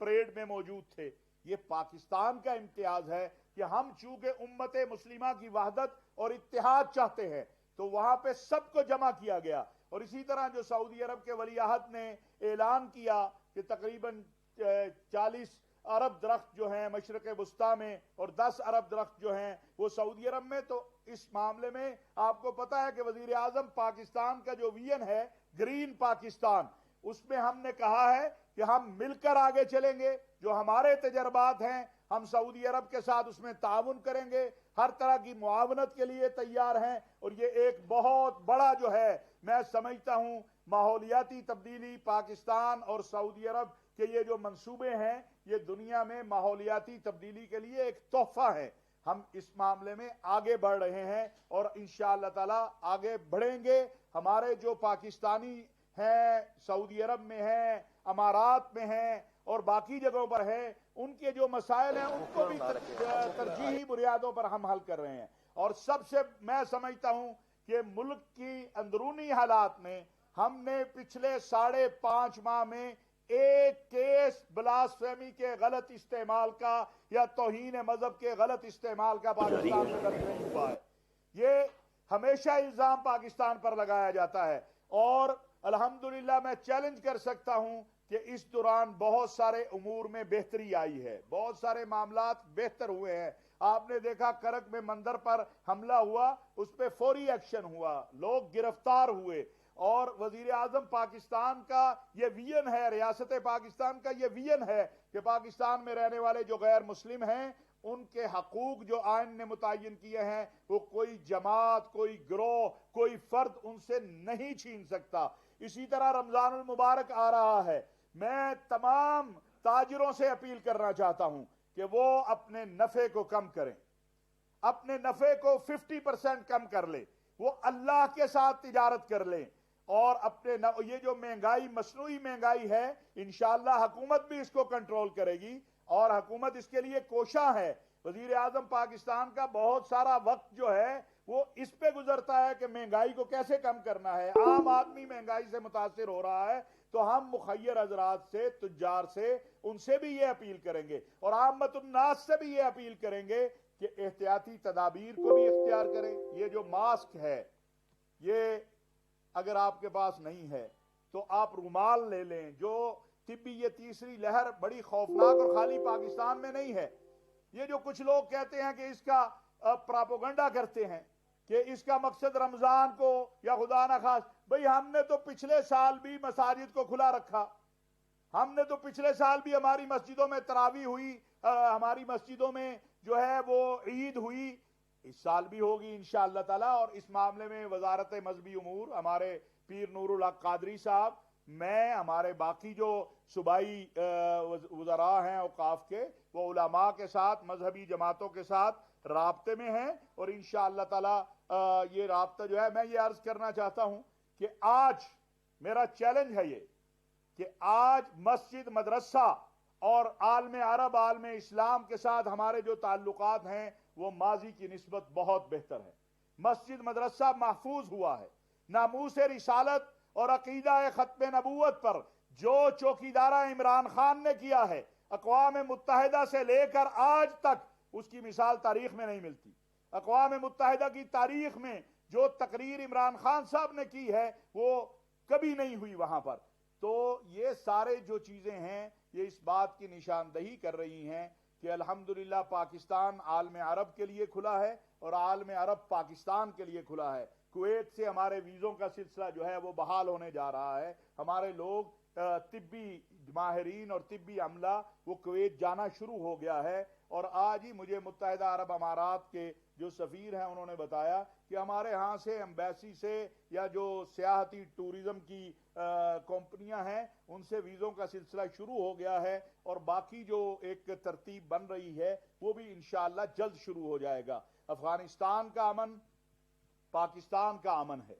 Parade میں موجود تھے. یہ پاکستان کا امتیاز ہے کہ ہم چونکہ امت مسلمہ کی وحدت اور اتحاد چاہتے ہیں تو وہاں پہ سب کو جمع کیا گیا. اور اسی طرح جو سعودی عرب کے ولی عہد نے اعلان کیا کہ تقریباً 40 ارب درخت جو ہیں مشرق وسطیٰ میں اور 10 ارب درخت جو ہیں وہ سعودی عرب میں، تو اس معاملے میں آپ کو پتا ہے کہ وزیر اعظم پاکستان کا جو ویژن ہے گرین پاکستان، اس میں ہم نے کہا ہے کہ ہم مل کر آگے چلیں گے. جو ہمارے تجربات ہیں ہم سعودی عرب کے ساتھ اس میں تعاون کریں گے، ہر طرح کی معاونت کے لیے تیار ہیں. اور یہ ایک بہت بڑا جو ہے میں سمجھتا ہوں ماحولیاتی تبدیلی پاکستان اور سعودی عرب کے یہ جو منصوبے ہیں یہ دنیا میں ماحولیاتی تبدیلی کے لیے ایک تحفہ ہے. ہم اس معاملے میں آگے بڑھ رہے ہیں اور انشاءاللہ تعالی آگے بڑھیں گے. ہمارے جو پاکستانی ہیں سعودی عرب میں ہیں، امارات میں ہیں اور باقی جگہوں پر ہیں، ان کے جو مسائل ہیں ان کو بھی ترجیحی بنیادوں پر ہم حل کر رہے ہیں. اور سب سے میں سمجھتا ہوں کہ ملک کی اندرونی حالات میں ہم نے پچھلے 5.5 ماہ میں ایک کیس بلاسفیمی کے غلط استعمال کا یا توہین مذہب کے غلط استعمال کا پاکستان میں درج نہیں ہوا ہے. یہ ہمیشہ الزام پاکستان پر لگایا جاتا ہے اور الحمدللہ میں چیلنج کر سکتا ہوں کہ اس دوران بہت سارے امور میں بہتری آئی ہے، بہت سارے معاملات بہتر ہوئے ہیں. آپ نے دیکھا کرک میں مندر پر حملہ ہوا، اس پہ فوری ایکشن ہوا، لوگ گرفتار ہوئے. اور وزیر اعظم پاکستان کا یہ ویژن ہے، ریاست پاکستان کا یہ ویژن ہے کہ پاکستان میں رہنے والے جو غیر مسلم ہیں ان کے حقوق جو آئین نے متعین کیے ہیں وہ کوئی جماعت، کوئی گروہ، کوئی فرد ان سے نہیں چھین سکتا. اسی طرح رمضان المبارک آ رہا ہے. میں تمام تاجروں سے اپیل کرنا چاہتا ہوں کہ وہ اپنے نفع کو کم کریں، اپنے نفع کو 50% کم کر لیں، وہ اللہ کے ساتھ تجارت کر لیں. اور اپنے یہ جو مہنگائی، مصنوعی مہنگائی ہے، انشاءاللہ حکومت بھی اس کو کنٹرول کرے گی اور حکومت اس کے لیے کوشاں ہے. وزیر اعظم پاکستان کا بہت سارا وقت جو ہے وہ اس پہ گزرتا ہے کہ مہنگائی کو کیسے کم کرنا ہے. عام آدمی مہنگائی سے متاثر ہو رہا ہے تو ہم مخیر حضرات سے، تجار سے، ان سے بھی یہ اپیل کریں گے اور عامت الناس سے بھی یہ اپیل کریں گے کہ احتیاطی تدابیر کو بھی اختیار کریں. یہ جو ماسک ہے یہ اگر آپ کے پاس نہیں ہے تو آپ رومال لے لیں. جو طبی یہ تیسری لہر بڑی خوفناک اور خالی پاکستان میں نہیں ہے. یہ جو کچھ لوگ کہتے ہیں کہ اس کا پراپوگنڈا کرتے ہیں کہ اس کا مقصد رمضان کو یا خدا نہ خواست، بھئی ہم نے تو پچھلے سال بھی مساجد کو کھلا رکھا، ہم نے تو پچھلے سال بھی ہماری مسجدوں میں تراویح ہوئی، ہماری مسجدوں میں جو ہے وہ عید ہوئی، اس سال بھی ہوگی انشاءاللہ تعالی. اور اس معاملے میں وزارت مذہبی امور، ہمارے پیر نور الحق قادری صاحب، میں، ہمارے باقی جو صوبائی وزراء ہیں اوقاف کے، وہ علماء کے ساتھ، مذہبی جماعتوں کے ساتھ رابطے میں ہیں. اور انشاءاللہ تعالی یہ رابطہ جو ہے، میں یہ عرض کرنا چاہتا ہوں کہ آج میرا چیلنج ہے یہ کہ آج مسجد، مدرسہ اور عالم عرب، عالم اسلام کے ساتھ ہمارے جو تعلقات ہیں وہ ماضی کی نسبت بہت بہتر ہے. مسجد مدرسہ محفوظ ہوا ہے. ناموس رسالت اور عقیدہ ختم نبوت پر جو چوکیدارہ عمران خان نے کیا ہے اقوام متحدہ سے لے کر آج تک، اس کی مثال تاریخ میں نہیں ملتی. اقوام متحدہ کی تاریخ میں جو تقریر عمران خان صاحب نے کی ہے وہ کبھی نہیں ہوئی وہاں پر. تو یہ سارے جو چیزیں ہیں یہ اس بات کی نشاندہی کر رہی ہیں کہ الحمدللہ پاکستان عالم عرب کے لیے کھلا ہے اور عالم عرب پاکستان کے لیے کھلا ہے. کویت سے ہمارے ویزوں کا سلسلہ جو ہے وہ بحال ہونے جا رہا ہے. ہمارے لوگ طبی ماہرین اور طبی عملہ وہ کویت جانا شروع ہو گیا ہے. اور آج ہی مجھے متحدہ عرب امارات کے جو سفیر ہیں انہوں نے بتایا کہ ہمارے ہاں سے ایمبیسی سے یا جو سیاحتی ٹورزم کی کمپنیاں ہیں ان سے ویزوں کا سلسلہ شروع ہو گیا ہے اور باقی جو ایک ترتیب بن رہی ہے وہ بھی انشاءاللہ جلد شروع ہو جائے گا. افغانستان کا امن پاکستان کا امن ہے.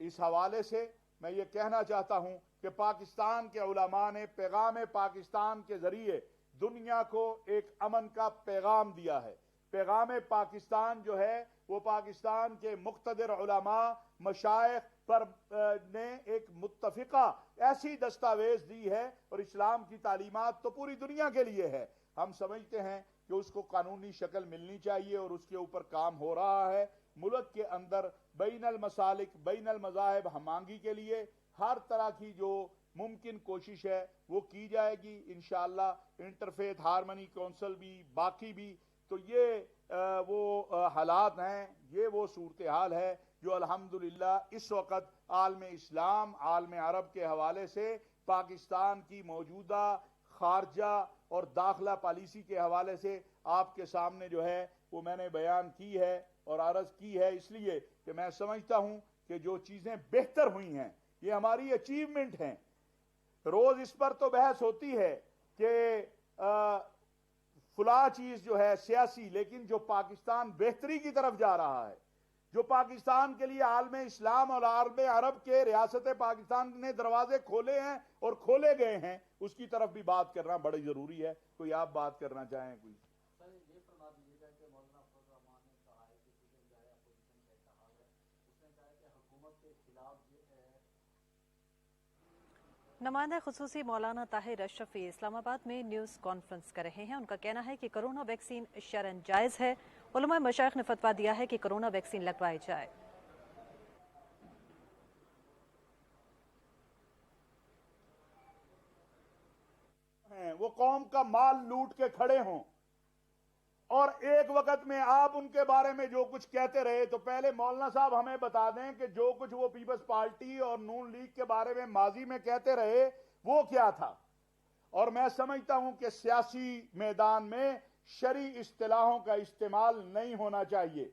اس حوالے سے میں یہ کہنا چاہتا ہوں کہ پاکستان کے علماء نے پیغام پاکستان کے ذریعے دنیا کو ایک امن کا پیغام دیا ہے. پیغام پاکستان جو ہے وہ پاکستان کے مقتدر علماء، مشائخ، پر نے ایک متفقہ ایسی دستاویز دی ہے، اور اسلام کی تعلیمات تو پوری دنیا کے لیے ہے. ہم سمجھتے ہیں کہ اس کو قانونی شکل ملنی چاہیے اور اس کے اوپر کام ہو رہا ہے. ملک کے اندر بین المسالک بین المذاہب ہمانگی کے لیے ہر طرح کی جو ممکن کوشش ہے وہ کی جائے گی انشاءاللہ. انٹرفیتھ ہارمنی کونسل بھی، باقی بھی. تو یہ وہ حالات ہیں، یہ وہ صورتحال ہے جو الحمدللہ اس وقت عالم اسلام، عالم عرب کے حوالے سے پاکستان کی موجودہ خارجہ اور داخلہ پالیسی کے حوالے سے آپ کے سامنے جو ہے وہ میں نے بیان کی ہے اور عرض کی ہے، اس لیے کہ میں سمجھتا ہوں کہ جو چیزیں بہتر ہوئی ہیں یہ ہماری اچیومنٹ ہیں. روز اس پر تو بحث ہوتی ہے کہ فلاں چیز جو ہے سیاسی، لیکن جو پاکستان بہتری کی طرف جا رہا ہے، جو پاکستان کے لیے عالم اسلام اور عالم عرب کے ریاست پاکستان نے دروازے کھولے ہیں اور کھولے گئے ہیں، اس کی طرف بھی بات کرنا بڑی ضروری ہے. کوئی آپ بات کرنا چاہیں؟ کوئی یہ فرما دیجیے گا کہ مولانا افضل الرحمان نے کہا ہے کہ چونکہ جو ہے اپوزیشن کا اتحاد ہے، اس نے کہا ہے کہ حکومت کے خلاف نمائندہ خصوصی مولانا طاہر اشرفی اسلام آباد میں نیوز کانفرنس کر رہے ہیں. ان کا کہنا ہے کہ کرونا ویکسین شرعاً جائز ہے. علماء مشائخ نے فتویٰ دیا ہے کہ کرونا ویکسین لگوائی جائے. وہ قوم کا مال لوٹ کے کھڑے ہوں اور ایک وقت میں آپ ان کے بارے میں جو کچھ کہتے رہے، تو پہلے مولانا صاحب ہمیں بتا دیں کہ جو کچھ وہ پیپلز پارٹی اور نون لیگ کے بارے میں ماضی میں کہتے رہے وہ کیا تھا. اور میں سمجھتا ہوں کہ سیاسی میدان میں شرعی اصطلاحوں کا استعمال نہیں ہونا چاہیے.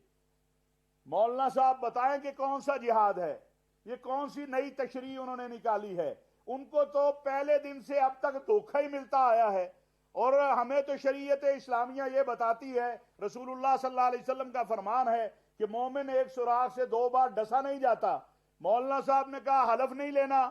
مولانا صاحب بتائیں کہ کون سا جہاد ہے، یہ کون سی نئی تشریح انہوں نے نکالی ہے. ان کو تو پہلے دن سے اب تک دھوکہ ہی ملتا آیا ہے، اور ہمیں تو شریعت اسلامیہ یہ بتاتی ہے، رسول اللہ صلی اللہ علیہ وسلم کا فرمان ہے کہ مومن ایک سوراخ سے 2 بار ڈسا نہیں جاتا. مولانا صاحب نے کہا حلف نہیں لینا،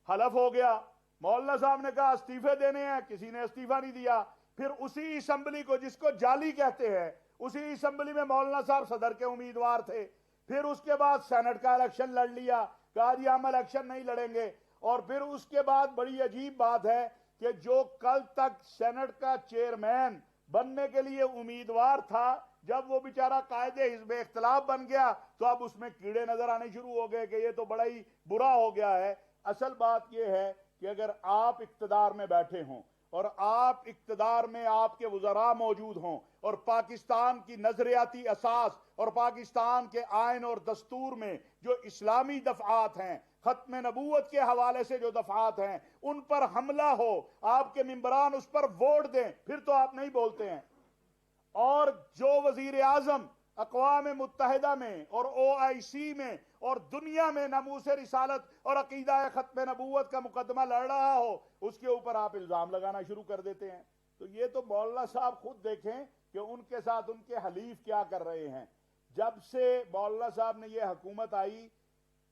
حلف ہو گیا. مولانا صاحب نے کہا استعفے دینے ہیں، کسی نے استعفیٰ نہیں دیا. پھر اسی اسمبلی کو جس کو جعلی کہتے ہیں، اسی اسمبلی میں مولانا صاحب صدر کے امیدوار تھے. پھر اس کے بعد سینٹ کا الیکشن لڑ لیا، کہا جی ہم الیکشن نہیں لڑیں گے. اور پھر اس کے بعد بڑی عجیب بات ہے کہ جو کل تک سینٹ کا چیئرمین بننے کے لیے امیدوار تھا، جب وہ بیچارہ قائد حزب اختلاف بن گیا تو اب اس میں کیڑے نظر آنے شروع ہو گئے کہ یہ تو بڑا ہی برا ہو گیا ہے. اصل بات یہ ہے کہ اگر آپ اقتدار میں بیٹھے ہوں اور آپ اقتدار میں آپ کے وزراء موجود ہوں اور پاکستان کی نظریاتی اساس اور پاکستان کے آئین اور دستور میں جو اسلامی دفعات ہیں، ختم نبوت کے حوالے سے جو دفعات ہیں، ان پر حملہ ہو، آپ کے ممبران اس پر ووٹ دیں، پھر تو آپ نہیں بولتے ہیں. اور جو وزیر اعظم اقوام متحدہ میں اور OIC میں اور دنیا میں ناموس رسالت اور عقیدہ ختم نبوت کا مقدمہ لڑ رہا ہو، اس کے اوپر آپ الزام لگانا شروع کر دیتے ہیں. تو یہ تو مولانا صاحب خود دیکھیں کہ ان کے ساتھ ان کے حلیف کیا کر رہے ہیں. جب سے مولانا صاحب نے یہ حکومت آئی،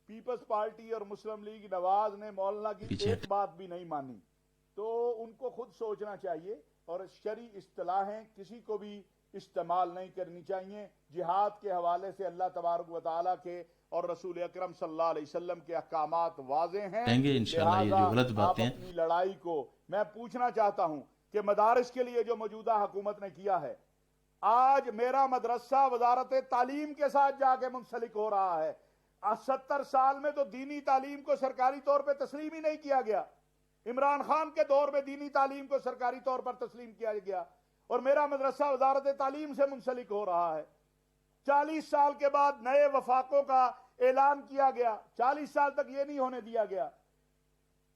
پیپلز پارٹی اور مسلم لیگ نواز نے مولانا کی ایک بات بھی نہیں مانی. تو ان کو خود سوچنا چاہیے اور شرعی اصطلاحیں کسی کو بھی استعمال نہیں کرنی چاہیے. جہاد کے حوالے سے اللہ تبارک و تعالیٰ کے اور رسول اکرم صلی اللہ علیہ وسلم کے احکامات واضح ہیں. لہذا آپ اپنی لڑائی کو، میں پوچھنا چاہتا ہوں کہ مدارس کے لیے جو موجودہ حکومت نے کیا ہے، آج میرا مدرسہ وزارت تعلیم کے ساتھ جا کے منسلک ہو رہا ہے. 70 سال میں تو دینی تعلیم کو سرکاری طور پہ تسلیم ہی نہیں کیا گیا. عمران خان کے دور میں دینی تعلیم کو سرکاری طور پر تسلیم کیا گیا، اور میرا مدرسہ وزارت تعلیم سے منسلک ہو رہا ہے. 40 سال کے بعد نئے وفاقوں کا اعلان کیا گیا، 40 سال تک یہ نہیں ہونے دیا گیا.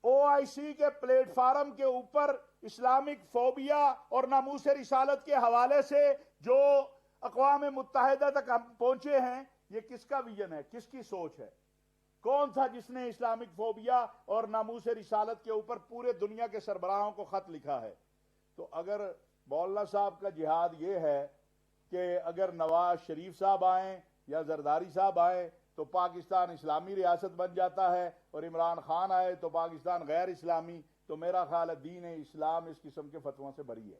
OIC کے پلیٹ فارم کے اوپر اسلامک فوبیا اور ناموس رسالت کے حوالے سے جو اقوام متحدہ تک ہم پہنچے ہیں، یہ کس کا ویژن ہے، کس کی سوچ ہے؟ کون تھا جس نے اسلامک فوبیا اور ناموس رسالت کے اوپر پورے دنیا کے سربراہوں کو خط لکھا ہے؟ تو اگر مولانا صاحب کا جہاد یہ ہے کہ اگر نواز شریف صاحب آئیں یا زرداری صاحب آئیں تو پاکستان اسلامی ریاست بن جاتا ہے، اور عمران خان آئے تو پاکستان غیر اسلامی، تو میرا خیال ہے دین اسلام اس قسم کے فتووں سے بری ہے.